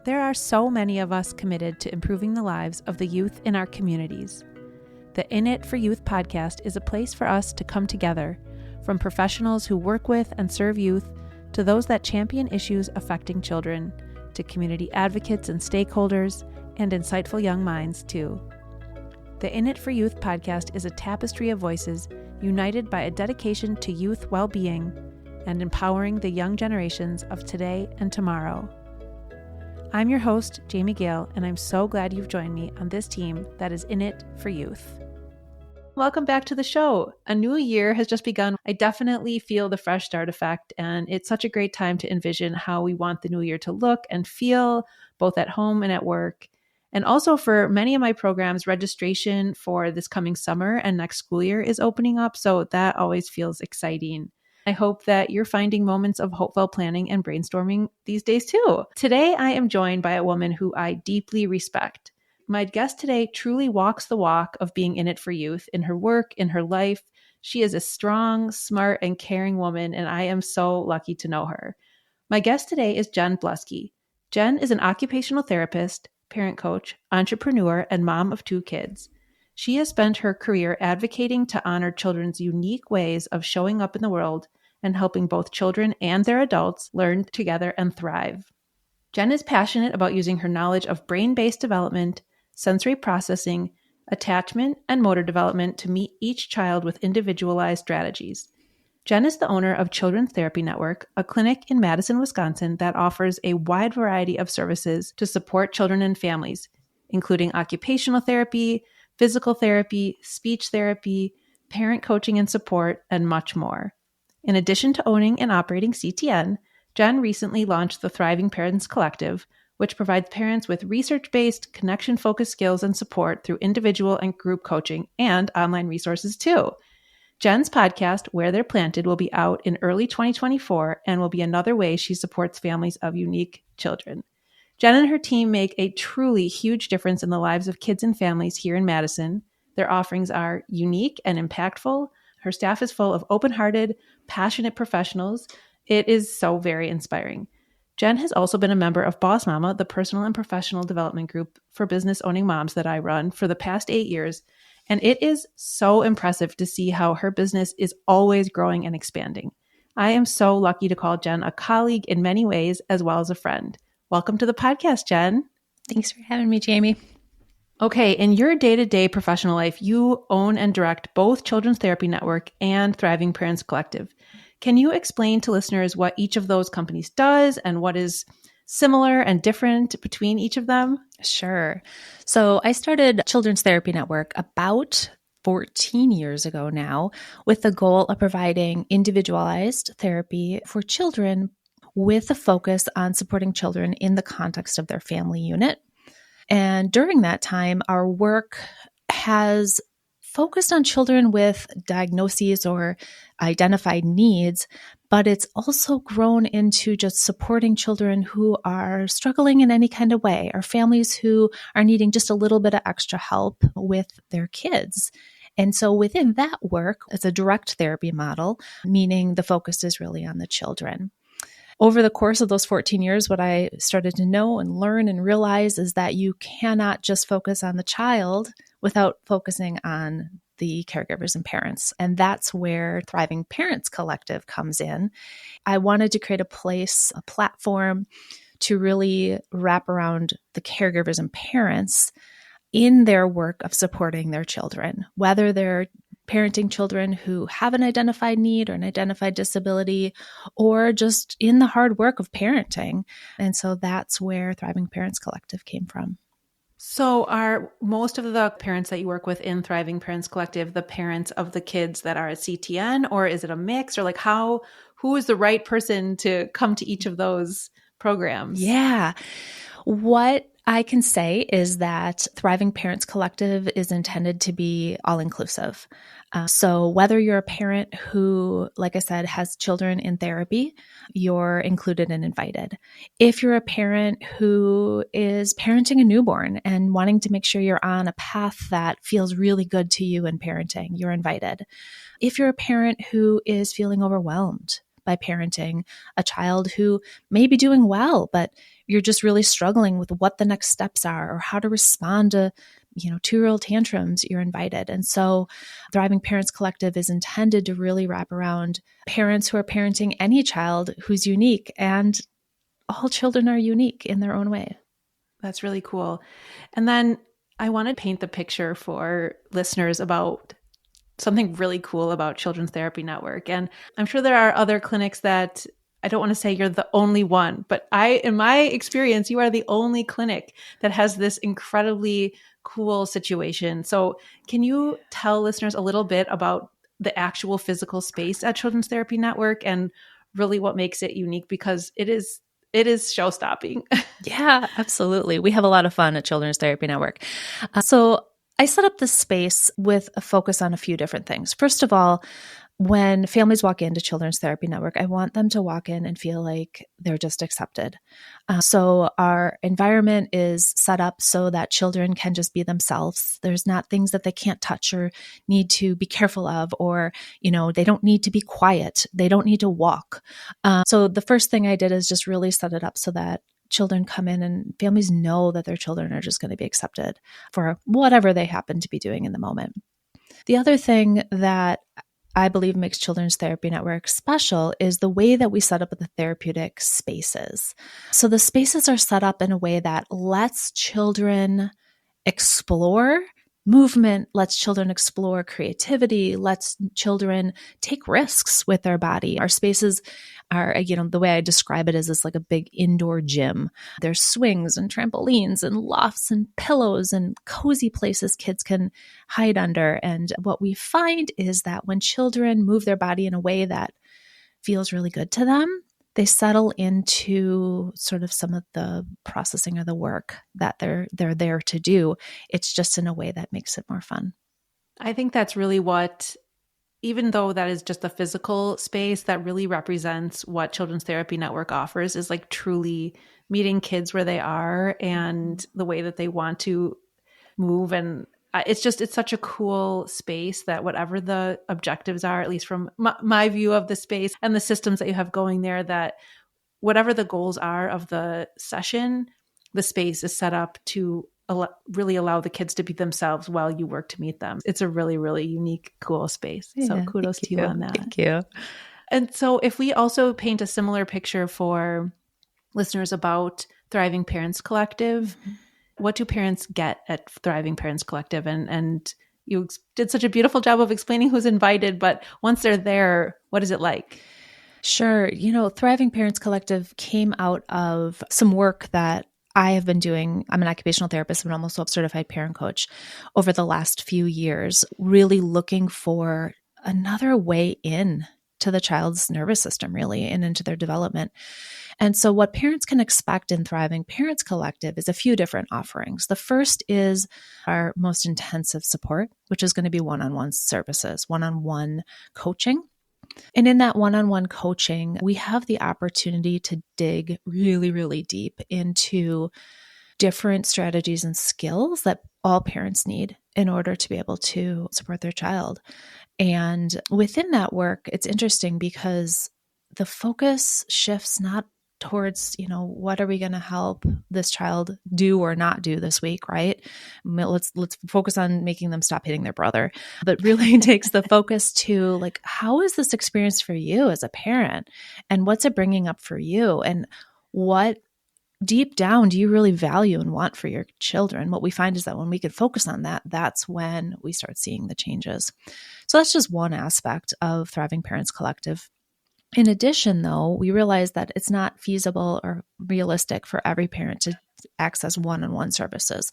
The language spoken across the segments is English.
There are so many of us committed to improving the lives of the youth in our communities. The In It for Youth podcast is a place for us to come together, from professionals who work with and serve youth to those that champion issues affecting children, to community advocates and stakeholders, and insightful young minds too. The In It for Youth podcast is a tapestry of voices united by a dedication to youth well-being and empowering the young generations of today and tomorrow. I'm your host, Jamie Gale, and I'm so glad you've joined me on this team that is in it for youth. Welcome back to the show. A new year has just begun. I definitely feel the fresh start effect, and it's such a great time to envision how we want the new year to look and feel, both at home and at work. And also for many of my programs, registration for this coming summer and next school year is opening up, so that always feels exciting. I hope that you're finding moments of hopeful planning and brainstorming these days too. Today, I am joined by a woman who I deeply respect. My guest today truly walks the walk of being in it for youth in her work, in her life. She is a strong, smart, and caring woman, and I am so lucky to know her. My guest today is Jen Bluske. Jen is an occupational therapist, parent coach, entrepreneur, and mom of 2 kids. She has spent her career advocating to honor children's unique ways of showing up in the world and helping both children and their adults learn together and thrive. Jen is passionate about using her knowledge of brain-based development, sensory processing, attachment, and motor development to meet each child with individualized strategies. Jen is the owner of Children's Therapy Network, a clinic in Madison, Wisconsin that offers a wide variety of services to support children and families, including occupational therapy, physical therapy, speech therapy, parent coaching and support, and much more. In addition to owning and operating CTN, Jen recently launched the Thriving Parents Collective, which provides parents with research-based, connection-focused skills and support through individual and group coaching and online resources too. Jen's podcast, Where They're Planted, will be out in early 2024 and will be another way she supports families of unique children. Jen and her team make a truly huge difference in the lives of kids and families here in Madison. Their offerings are unique and impactful. Her staff is full of open-hearted, passionate professionals. It is so very inspiring. Jen has also been a member of Boss Mama, the personal and professional development group for business-owning moms that I run for the past 8 years. And it is so impressive to see how her business is always growing and expanding. I am so lucky to call Jen a colleague in many ways, as well as a friend. Welcome to the podcast, Jen. Thanks for having me, Jamie. Okay, in your day-to-day professional life, you own and direct both Children's Therapy Network and Thriving Parents Collective. Can you explain to listeners what each of those companies does and what is similar and different between each of them? Sure. So I started Children's Therapy Network about 14 years ago now, with the goal of providing individualized therapy for children with a focus on supporting children in the context of their family unit. And during that time, our work has focused on children with diagnoses or identified needs, but it's also grown into just supporting children who are struggling in any kind of way, or families who are needing just a little bit of extra help with their kids. And so within that work, it's a direct therapy model, meaning the focus is really on the children. Over the course of those 14 years, what I started to know and learn and realize is that you cannot just focus on the child without focusing on the caregivers and parents. And that's where Thriving Parents Collective comes in. I wanted to create a place, a platform to really wrap around the caregivers and parents in their work of supporting their children, whether they're parenting children who have an identified need or an identified disability, or just in the hard work of parenting. And so that's where Thriving Parents Collective came from. So are most of the parents that you work with in Thriving Parents Collective the parents of the kids that are at CTN, or is it a mix? Or who is the right person to come to each of those programs? Yeah. What I can say is that Thriving Parents Collective is intended to be all-inclusive. So whether you're a parent who, like I said, has children in therapy, you're included and invited. If you're a parent who is parenting a newborn and wanting to make sure you're on a path that feels really good to you in parenting, you're invited. If you're a parent who is feeling overwhelmed by parenting a child who may be doing well, but you're just really struggling with what the next steps are or how to respond to 2-year-old tantrums, you're invited. And so Thriving Parents Collective is intended to really wrap around parents who are parenting any child who's unique, and all children are unique in their own way. That's really cool. And then I want to paint the picture for listeners about something really cool about Children's Therapy Network. And I'm sure there are other clinics that I don't want to say you're the only one, but in my experience, you are the only clinic that has this incredibly cool situation. So can you tell listeners a little bit about the actual physical space at Children's Therapy Network and really what makes it unique? Because it is show-stopping. Yeah, absolutely. We have a lot of fun at Children's Therapy Network. So I set up this space with a focus on a few different things. First of all, when families walk into Children's Therapy Network, I want them to walk in and feel like they're just accepted. So our environment is set up so that children can just be themselves. There's not things that they can't touch or need to be careful of, or, they don't need to be quiet. They don't need to walk. So the first thing I did is just really set it up so that children come in and families know that their children are just going to be accepted for whatever they happen to be doing in the moment. The other thing that I believe makes Children's Therapy Network special is the way that we set up the therapeutic spaces. So the spaces are set up in a way that lets children explore movement, lets children explore creativity, lets children take risks with their body. Our spaces are, the way I describe it is this like a big indoor gym. There's swings and trampolines and lofts and pillows and cozy places kids can hide under. And what we find is that when children move their body in a way that feels really good to them, they settle into sort of some of the processing of the work that they're there to do. It's just in a way that makes it more fun. I think that's really what, even though that is just a physical space, that really represents what Children's Therapy Network offers, is like truly meeting kids where they are and the way that they want to move. And it's such a cool space that whatever the objectives are, at least from my view of the space and the systems that you have going there, that whatever the goals are of the session, the space is set up to really allow the kids to be themselves while you work to meet them. It's a really, really unique, cool space. Yeah, so kudos to you on that. Thank you. And so if we also paint a similar picture for listeners about Thriving Parents Collective, what do parents get at Thriving Parents Collective? And you did such a beautiful job of explaining who's invited, but once they're there, what is it like? Sure. Thriving Parents Collective came out of some work that I have been doing. I'm an occupational therapist and almost a certified parent coach over the last few years, really looking for another way in to the child's nervous system, really, and into their development. And so what parents can expect in Thriving Parents Collective is a few different offerings. The first is our most intensive support, which is going to be one-on-one services, one-on-one coaching. And in that one-on-one coaching, we have the opportunity to dig really, really deep into different strategies and skills that all parents need in order to be able to support their child. And within that work, it's interesting because the focus shifts not towards, what are we going to help this child do or not do this week, right? Let's focus on making them stop hitting their brother, but really takes the focus to like, how is this experience for you as a parent? And what's it bringing up for you? And what deep down do you really value and want for your children? What we find is that when we can focus on that, that's when we start seeing the changes. So that's just one aspect of Thriving Parents Collective. In addition, though, we realize that it's not feasible or realistic for every parent to access one-on-one services.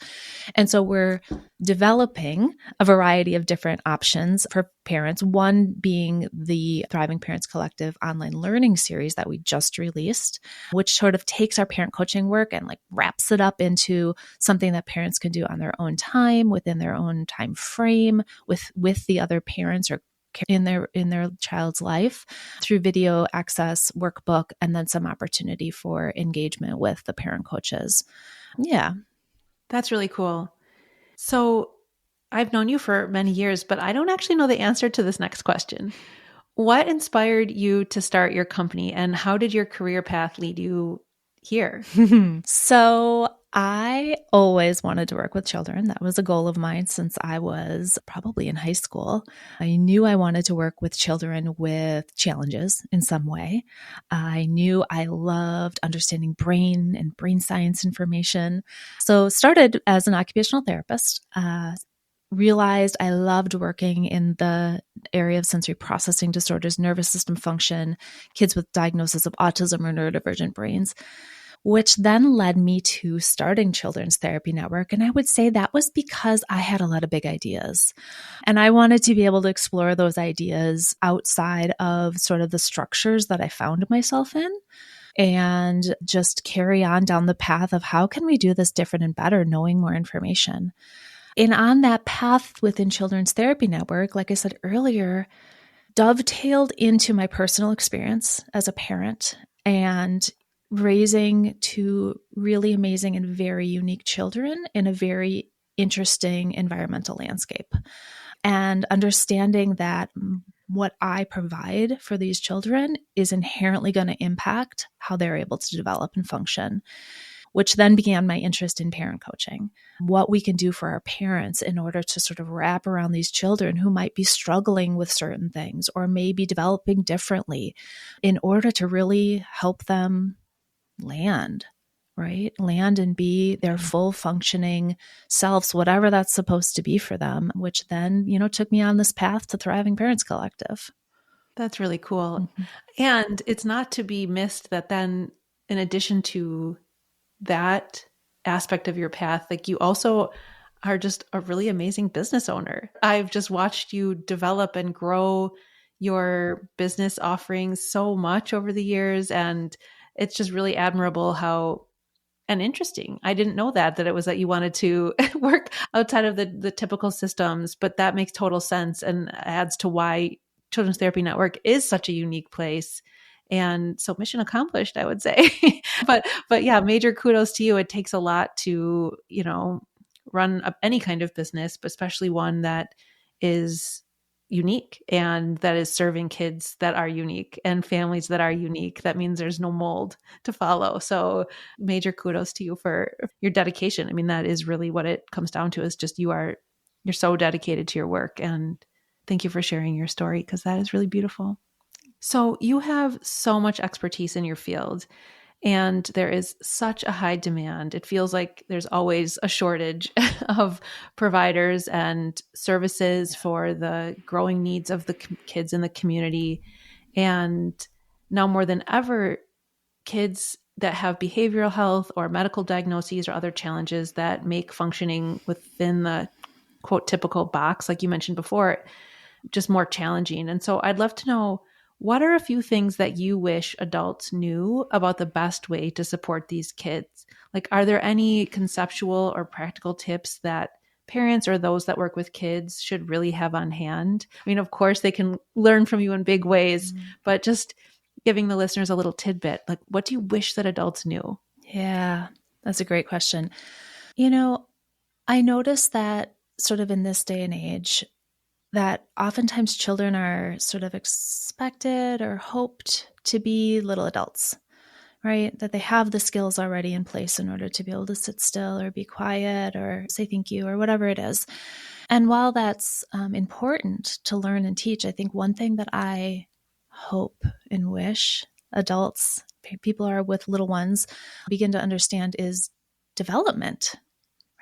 And so we're developing a variety of different options for parents, one being the Thriving Parents Collective online learning series that we just released, which sort of takes our parent coaching work and like wraps it up into something that parents can do on their own time, within their own time frame, with the other parents or in their child's life through video access, workbook, and then some opportunity for engagement with the parent coaches. Yeah. That's really cool. So I've known you for many years, but I don't actually know the answer to this next question. What inspired you to start your company, and how did your career path lead you here? So I always wanted to work with children. That was a goal of mine since I was probably in high school. I knew I wanted to work with children with challenges in some way. I knew I loved understanding brain and brain science information. So started as an occupational therapist. Realized I loved working in the area of sensory processing disorders, nervous system function, kids with diagnosis of autism or neurodivergent brains, which then led me to starting Children's Therapy Network. And I would say that was because I had a lot of big ideas. And I wanted to be able to explore those ideas outside of sort of the structures that I found myself in, and just carry on down the path of how can we do this different and better, knowing more information. And on that path within Children's Therapy Network, like I said earlier, dovetailed into my personal experience as a parent and raising two really amazing and very unique children in a very interesting environmental landscape. And understanding that what I provide for these children is inherently going to impact how they're able to develop and function, which then began my interest in parent coaching. What we can do for our parents in order to sort of wrap around these children who might be struggling with certain things or maybe developing differently in order to really help them land, right? Land and be their full functioning selves, whatever that's supposed to be for them, which then, took me on this path to Thriving Parents Collective. That's really cool. And it's not to be missed that then, in addition to that aspect of your path, like you also are just a really amazing business owner. I've just watched you develop and grow your business offerings so much over the years. And it's just really admirable how, and interesting. I didn't know that it was that you wanted to work outside of the typical systems, but that makes total sense and adds to why Children's Therapy Network is such a unique place. And so mission accomplished, I would say. but yeah, major kudos to you. It takes a lot to, run any kind of business, but especially one that is unique and that is serving kids that are unique and families that are unique. That means there's no mold to follow. So major kudos to you for your dedication. I mean, that is really what it comes down to, is just you're so dedicated to your work. And thank you for sharing your story, because that is really beautiful. So you have so much expertise in your field, and there is such a high demand. It feels like there's always a shortage of providers and services for the growing needs of the kids in the community. And now more than ever, kids that have behavioral health or medical diagnoses or other challenges that make functioning within the quote typical box, like you mentioned before, just more challenging. And so I'd love to know, what are a few things that you wish adults knew about the best way to support these kids? Like, are there any conceptual or practical tips that parents or those that work with kids should really have on hand? I mean, of course, they can learn from you in big ways, but just giving the listeners a little tidbit, like, what do you wish that adults knew? Yeah, that's a great question. I noticed that sort of in this day and age, that oftentimes children are sort of expected or hoped to be little adults, right? That they have the skills already in place in order to be able to sit still or be quiet or say thank you or whatever it is. And while that's important to learn and teach, I think one thing that I hope and wish adults, people are with little ones, begin to understand is development,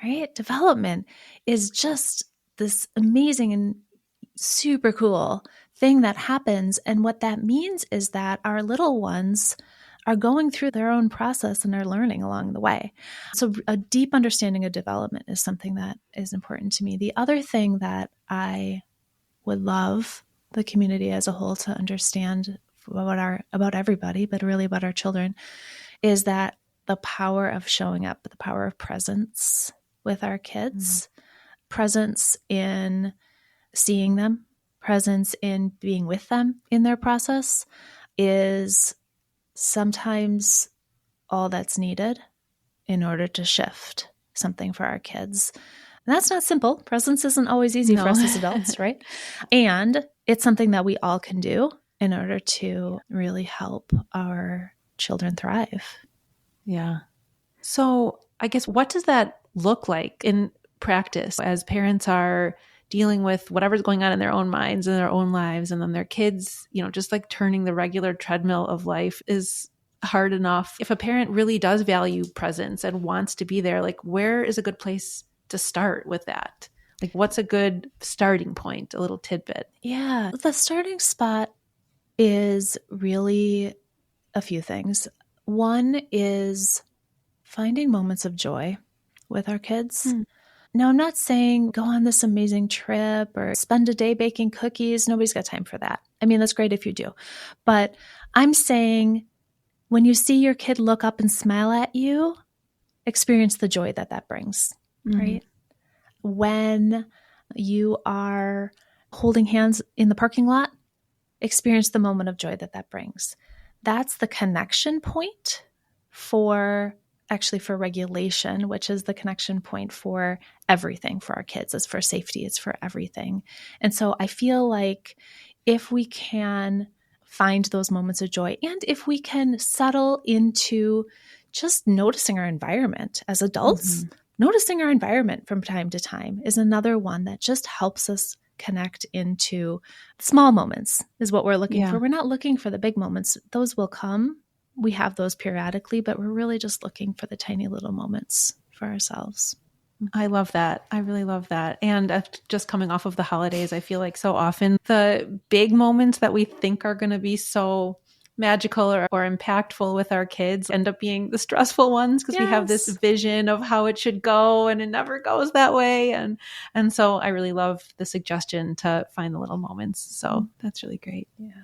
right? Development is just this amazing and super cool thing that happens. And what that means is that our little ones are going through their own process and are learning along the way. So a deep understanding of development is something that is important to me. The other thing that I would love the community as a whole to understand about everybody, but really about our children, is that the power of showing up, the power of presence with our kids, presence in seeing them, presence in being with them in their process is sometimes all that's needed in order to shift something for our kids. And that's not simple. Presence isn't always easy for us as adults, right? And it's something that we all can do. in order to really help our children thrive. Yeah. So I guess what does that look like in practice as parents are dealing with whatever's going on in their own minds and their own lives, and then their kids, just like turning the regular treadmill of life is hard enough. If a parent really does value presence and wants to be there, like where is a good place to start with that? Like what's a good starting point, a little tidbit? Yeah. The starting spot is really a few things. One is finding moments of joy with our kids. Now, I'm not saying go on this amazing trip or spend a day baking cookies. Nobody's got time for that. I mean, that's great if you do. But I'm saying when you see your kid look up and smile at you, experience the joy that brings, right? When you are holding hands in the parking lot, experience the moment of joy that brings. That's the connection point for regulation, which is the connection point for everything for our kids. It's for safety. It's for everything. And so I feel like if we can find those moments of joy, and if we can settle into just noticing our environment as adults, noticing our environment from time to time is another one that just helps us connect into small moments is what we're looking for. We're not looking for the big moments. Those will come. We have those periodically, but we're really just looking for the tiny little moments for ourselves. I love that. I really love that. And just coming off of the holidays, I feel like so often the big moments that we think are going to be so magical or impactful with our kids end up being the stressful ones because we have this vision of how it should go and it never goes that way. And so I really love the suggestion to find the little moments. So that's really great. Yeah.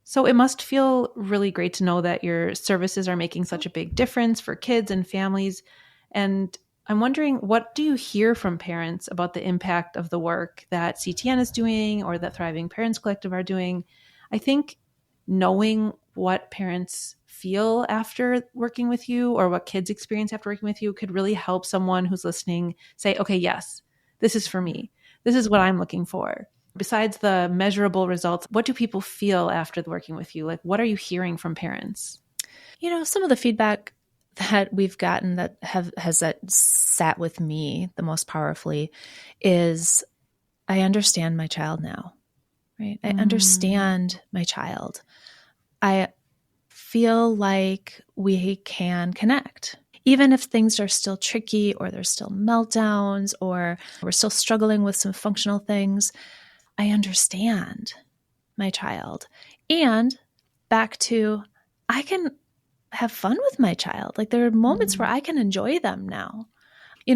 So it must feel really great to know that your services are making such a big difference for kids and families. And I'm wondering, what do you hear from parents about the impact of the work that CTN is doing or that Thriving Parents Collective are doing? I think knowing what parents feel after working with you or what kids experience after working with you could really help someone who's listening say, okay, yes, this is for me. This is what I'm looking for. Besides the measurable results, what do people feel after working with you? Like, what are you hearing from parents? Some of the feedback that we've gotten that has sat with me the most powerfully is, I understand my child now, right? I understand my child. I feel like we can connect. Even if things are still tricky or there's still meltdowns or we're still struggling with some functional things, I understand my child. And back to, I can have fun with my child. Like there are moments where I can enjoy them now.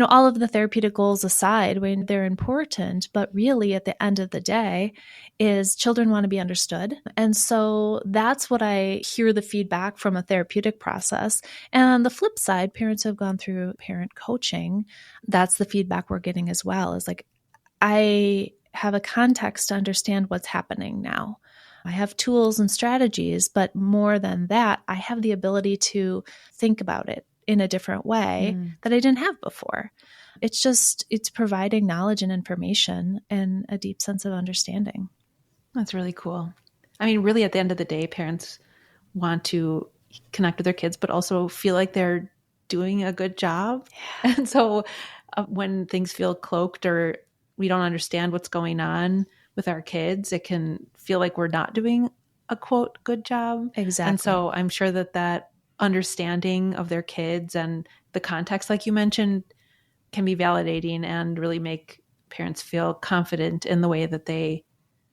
All of the therapeutic goals aside, when they're important, but really at the end of the day is children want to be understood. And so that's what I hear the feedback from a therapeutic process. And on the flip side, parents who have gone through parent coaching, that's the feedback we're getting as well, is like, I have a context to understand what's happening now. I have tools and strategies, but more than that, I have the ability to think about it in a different way that I didn't have before. It's providing knowledge and information and a deep sense of understanding. That's really cool. I mean, really at the end of the day, parents want to connect with their kids, but also feel like they're doing a good job. Yeah. And so when things feel cloaked or we don't understand what's going on with our kids, it can feel like we're not doing a quote good job. Exactly. And so I'm sure that understanding of their kids and the context, like you mentioned, can be validating and really make parents feel confident in the way that they,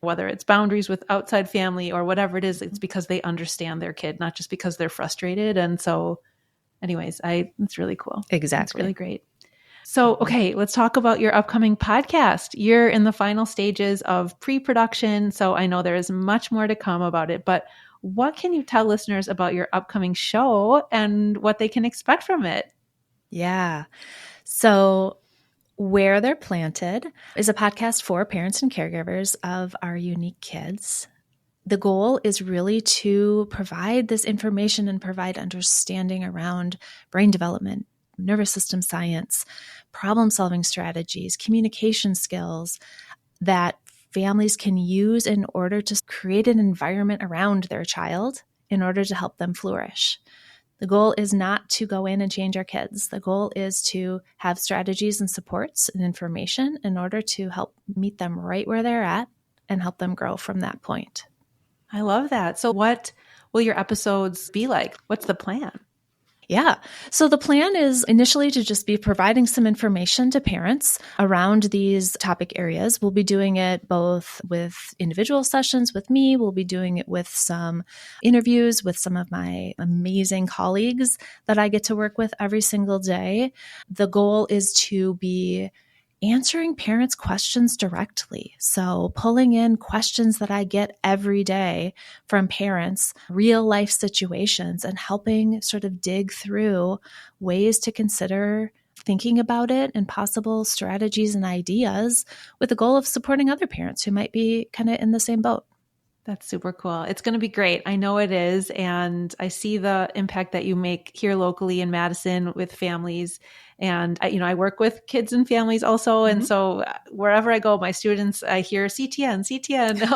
whether it's boundaries with outside family or whatever it is, it's because they understand their kid, not just because they're frustrated. And so anyways, it's really cool. Exactly. It's really great. So, okay, let's talk about your upcoming podcast. You're in the final stages of pre-production, so I know there is much more to come about it, but what can you tell listeners about your upcoming show and what they can expect from it? Yeah. So Where They're Planted is a podcast for parents and caregivers of our unique kids. The goal is really to provide this information and provide understanding around brain development, nervous system science, problem-solving strategies, communication skills that families can use in order to create an environment around their child in order to help them flourish. The goal is not to go in and change our kids. The goal is to have strategies and supports and information in order to help meet them right where they're at and help them grow from that point. I love that. So what will your episodes be like? What's the plan? Yeah. So the plan is initially to just be providing some information to parents around these topic areas. We'll be doing it both with individual sessions with me. We'll be doing it with some interviews with some of my amazing colleagues that I get to work with every single day. The goal is to be answering parents' questions directly. So pulling in questions that I get every day from parents, real life situations, and helping sort of dig through ways to consider thinking about it and possible strategies and ideas with the goal of supporting other parents who might be kind of in the same boat. That's super cool. It's going to be great. I know it is. And I see the impact that you make here locally in Madison with families. And I work with kids and families also. And so wherever I go, my students, I hear CTN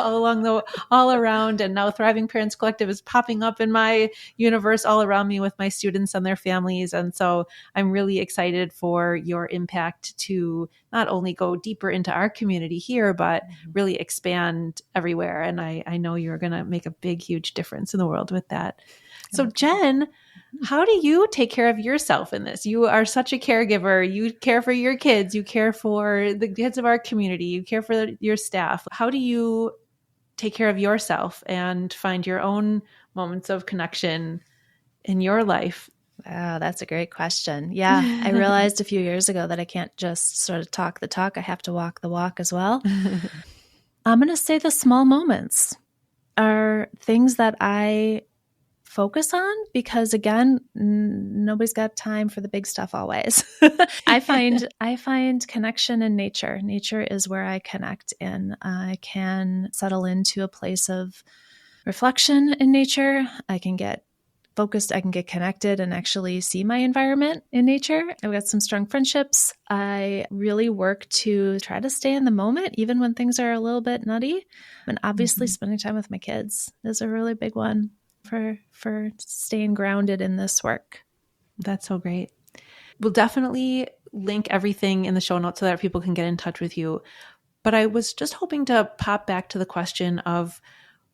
all around. And now Thriving Parents Collective is popping up in my universe all around me with my students and their families. And so I'm really excited for your impact to not only go deeper into our community here, but really expand everywhere. And I know you're going to make a big, huge difference in the world with that. So Jen, how do you take care of yourself in this? You are such a caregiver. You care for your kids. You care for the kids of our community. You care for your staff. How do you take care of yourself and find your own moments of connection in your life? Wow, that's a great question. Yeah, I realized a few years ago that I can't just sort of talk the talk. I have to walk the walk as well. I'm going to say the small moments are things that I focus on because, again, nobody's got time for the big stuff always. I find connection in nature. Nature is where I connect in. I can settle into a place of reflection in nature. I can get focused, I can get connected and actually see my environment in nature. I've got some strong friendships. I really work to try to stay in the moment, even when things are a little bit nutty. And obviously spending time with my kids is a really big one for staying grounded in this work. That's so great. We'll definitely link everything in the show notes so that people can get in touch with you. But I was just hoping to pop back to the question of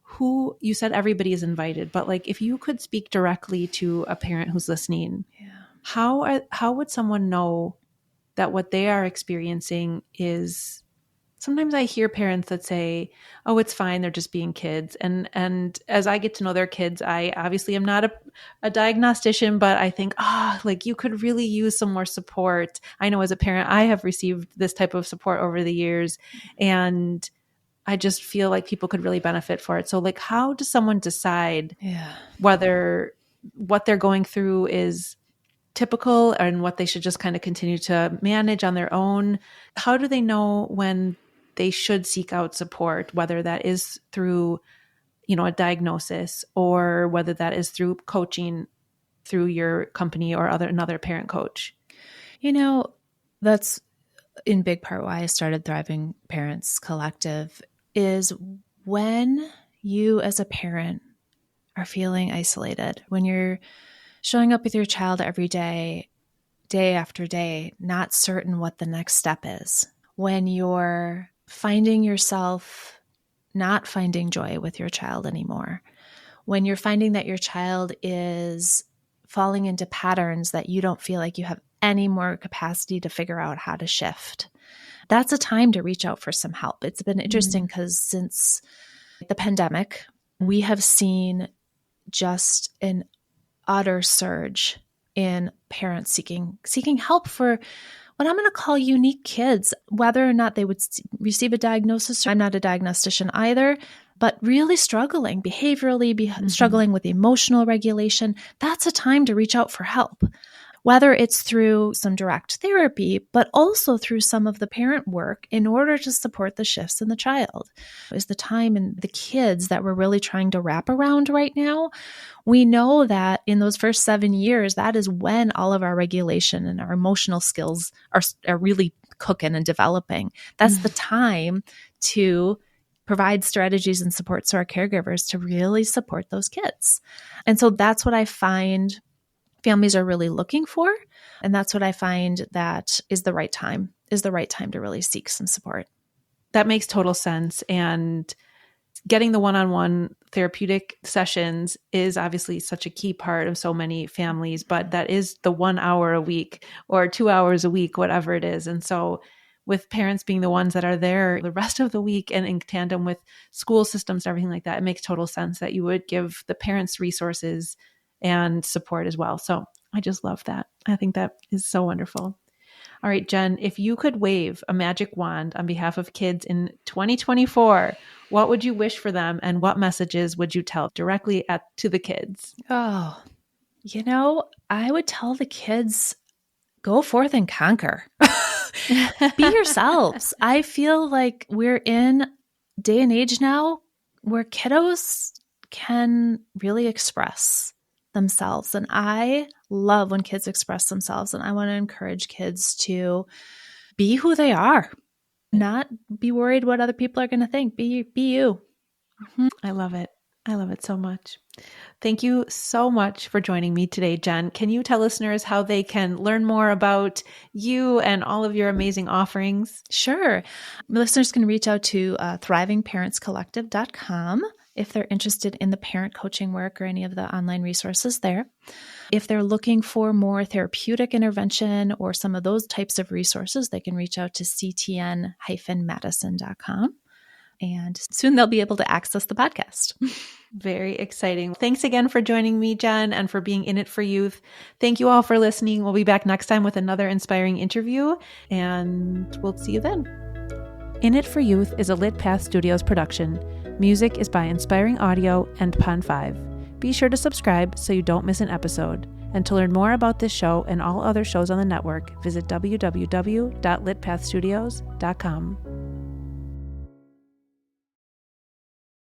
who you said everybody is invited, but like if you could speak directly to a parent who's listening, how would someone know that what they are experiencing is? Sometimes I hear parents that say, "Oh, it's fine. They're just being kids." And as I get to know their kids, I obviously am not a diagnostician, but I think, like you could really use some more support. I know as a parent, I have received this type of support over the years, and I just feel like people could really benefit for it. So like, how does someone decide whether what they're going through is typical and what they should just kind of continue to manage on their own? How do they know when they should seek out support, whether that is through, a diagnosis or whether that is through coaching through your company or another parent coach? That's in big part why I started Thriving Parents Collective, is when you as a parent are feeling isolated, when you're showing up with your child every day, day after day, not certain what the next step is, when you're finding yourself not finding joy with your child anymore, when you're finding that your child is falling into patterns that you don't feel like you have any more capacity to figure out how to shift, that's a time to reach out for some help. It's been interesting because since the pandemic, we have seen just an utter surge in parents seeking help for what I'm going to call unique kids, whether or not they would receive a diagnosis. I'm not a diagnostician either, but really struggling behaviorally, struggling with emotional regulation. That's a time to reach out for help, whether it's through some direct therapy, but also through some of the parent work in order to support the shifts in the child. Is the time and the kids that we're really trying to wrap around right now. We know that in those first 7 years, that is when all of our regulation and our emotional skills are really cooking and developing. That's the time to provide strategies and supports to our caregivers to really support those kids. And so that's what I find families are really looking for. And that's what I find that is the right time to really seek some support. That makes total sense. And getting the one-on-one therapeutic sessions is obviously such a key part of so many families, but that is the 1 hour a week or 2 hours a week, whatever it is. And so with parents being the ones that are there the rest of the week and in tandem with school systems, everything like that, it makes total sense that you would give the parents resources and support as well. So I just love that. I think that is so wonderful. All right, Jen, if you could wave a magic wand on behalf of kids in 2024, what would you wish for them and what messages would you tell directly to the kids? Oh, I would tell the kids, go forth and conquer. Be yourselves. I feel like we're in day and age now where kiddos can really express themselves. And I love when kids express themselves. And I want to encourage kids to be who they are, not be worried what other people are going to think. Be you. Mm-hmm. I love it. I love it so much. Thank you so much for joining me today, Jen. Can you tell listeners how they can learn more about you and all of your amazing offerings? Sure. Listeners can reach out to thrivingparentscollective.com if they're interested in the parent coaching work or any of the online resources there. If they're looking for more therapeutic intervention or some of those types of resources, they can reach out to ctn-madison.com. And soon they'll be able to access the podcast. Very exciting. Thanks again for joining me, Jen, and for being in it for youth. Thank you all for listening. We'll be back next time with another inspiring interview, and we'll see you then. In It for Youth is a Lit Path Studios production. Music is by Inspiring Audio and Pond 5. Be sure to subscribe so you don't miss an episode. And to learn more about this show and all other shows on the network, visit www.litpathstudios.com.